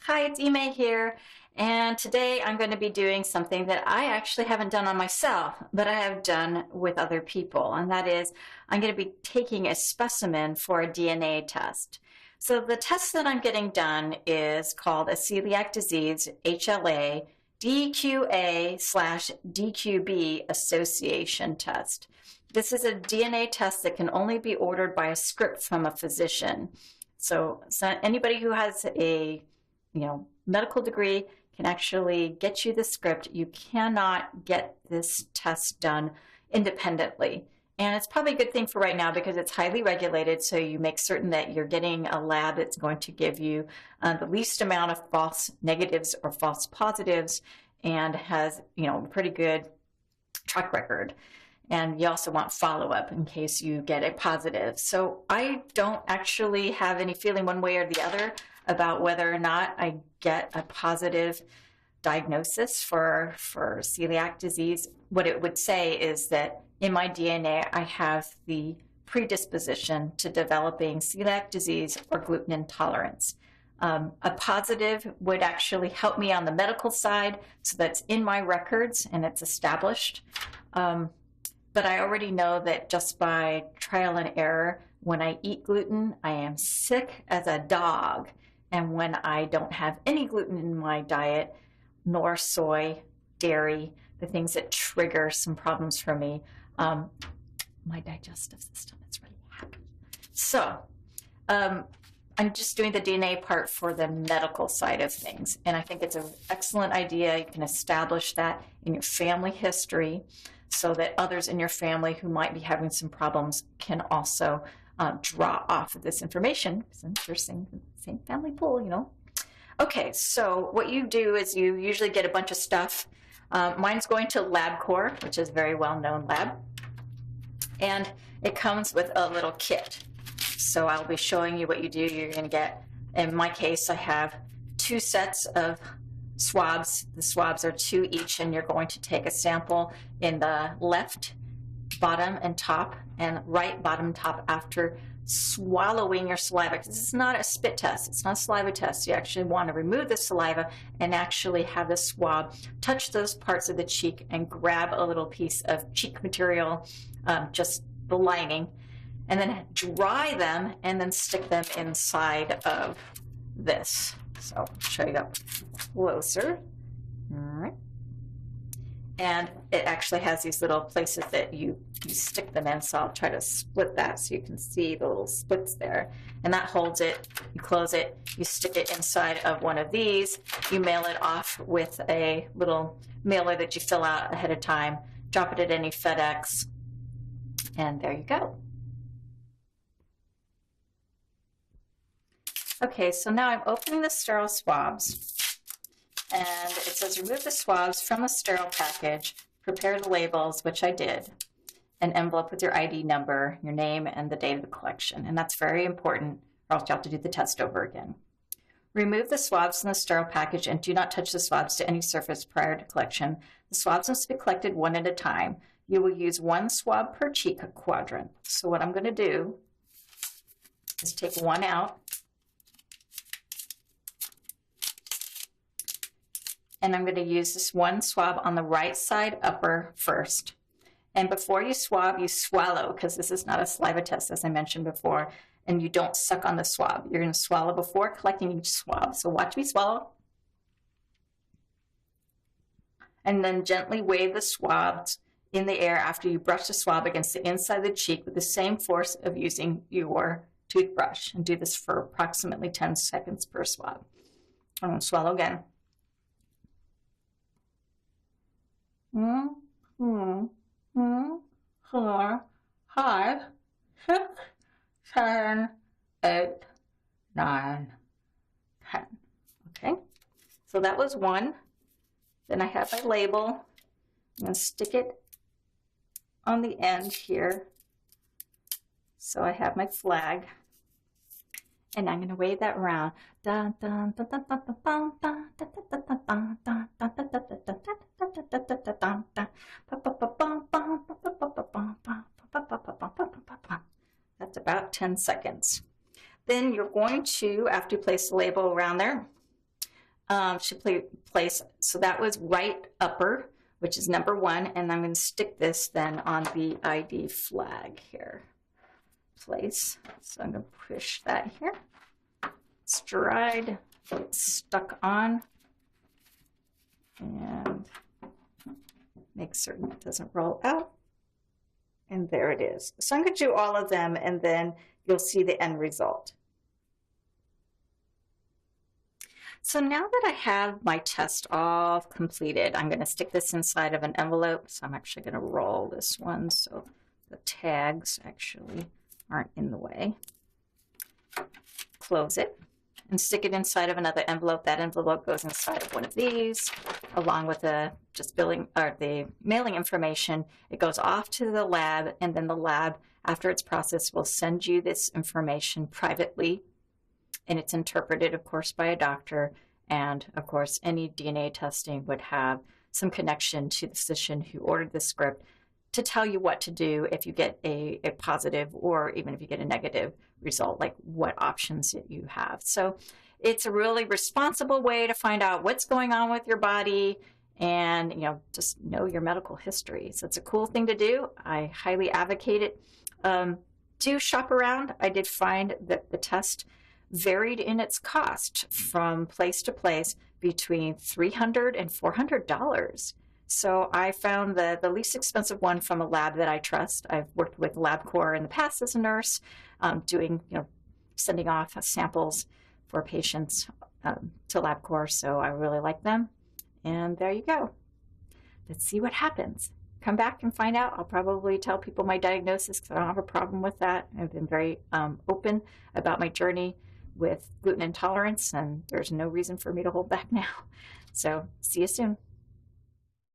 Hi, it's Ime here, and today I'm going to be doing something that I actually haven't done on myself, but I have done with other people, and that is I'm going to be taking a specimen for a DNA test. So the test that I'm getting done is called a celiac disease, HLA, DQA/DQB association test. This is a DNA test that can only be ordered by a script from a physician. So anybody who has a medical degree can actually get you the script. You cannot get this test done independently. And it's probably a good thing for right now because it's highly regulated, so you make certain that you're getting a lab that's going to give you the least amount of false negatives or false positives and has, a pretty good track record. And you also want follow-up in case you get a positive. So I don't actually have any feeling one way or the other about whether or not I get a positive diagnosis for celiac disease. What it would say is that in my DNA, I have the predisposition to developing celiac disease or gluten intolerance. A positive would actually help me on the medical side, so that's in my records and it's established. But I already know that just by trial and error, when I eat gluten, I am sick as a dog. And when I don't have any gluten in my diet, nor soy, dairy, the things that trigger some problems for me, my digestive system is really happy. So I'm just doing the DNA part for the medical side of things. And I think it's an excellent idea. You can establish that in your family history so that others in your family who might be having some problems can also draw off of this information since you're same family pool, Okay, so what you do is you usually get a bunch of stuff. Mine's going to LabCorp, which is a very well-known lab. And it comes with a little kit. So I'll be showing you what you do. You're going to get, in my case, I have 2 sets of swabs. The swabs are 2 each, and you're going to take a sample in the left bottom and top and right bottom top after swallowing your saliva. This is not a spit test. It's not a saliva test. You actually want to remove the saliva and actually have the swab touch those parts of the cheek and grab a little piece of cheek material, just the lining, and then dry them and then stick them inside of this. So I'll show you up closer. All right. And it actually has these little places that you stick them in, so I'll try to split that so you can see the little splits there. And that holds it, you close it, you stick it inside of one of these, you mail it off with a little mailer that you fill out ahead of time, drop it at any FedEx, and there you go. Okay, so now I'm opening the sterile swabs. And it says remove the swabs from a sterile package, prepare the labels, which I did, an envelope with your ID number, your name, and the date of the collection. And that's very important, or else you'll have to do the test over again. Remove the swabs from the sterile package and do not touch the swabs to any surface prior to collection. The swabs must be collected one at a time. You will use 1 swab per cheek quadrant. So what I'm going to do is take 1 out. And I'm going to use this 1 swab on the right side upper first. And before you swab, you swallow, because this is not a saliva test, as I mentioned before, and you don't suck on the swab. You're going to swallow before collecting each swab. So watch me swallow. And then gently wave the swabs in the air after you brush the swab against the inside of the cheek with the same force of using your toothbrush. And do this for approximately 10 seconds per swab. I'm going to swallow again. 4, 5, 6, 7, 8, 9, 10. Okay, so that was 1. Then I have my label. I'm going to stick it on the end here. So I have my flag. And I'm going to wave that around. That's about 10 seconds. Then you're going to, after you place the label around there, should place. So that was right upper, which is number 1. And I'm going to stick this then on the ID flag here. Place. So I'm going to push that here. Stride. It's stuck on. And make certain it doesn't roll out. And there it is. So I'm going to do all of them, and then you'll see the end result. So now that I have my test all completed, I'm going to stick this inside of an envelope. So I'm actually going to roll this one so the tags actually aren't in the way. Close it and stick it inside of another envelope. That envelope goes inside of one of these, along with the the mailing information. It goes off to the lab, and then the lab, after it's processed, will send you this information privately, and it's interpreted, of course, by a doctor. And of course, any DNA testing would have some connection to the physician who ordered the script to tell you what to do if you get a positive, or even if you get a negative result, like what options that you have. So it's a really responsible way to find out what's going on with your body, and just know your medical history. So it's a cool thing to do. I highly advocate it. Do shop around. I did find that the test varied in its cost from place to place between $300 and $400. So I found the least expensive one from a lab that I trust. I've worked with LabCorp in the past as a nurse, doing, sending off samples for patients to LabCorp. So I really like them. And there you go. Let's see what happens. Come back and find out. I'll probably tell people my diagnosis because I don't have a problem with that. I've been very open about my journey with gluten intolerance, and there's no reason for me to hold back now. So see you soon.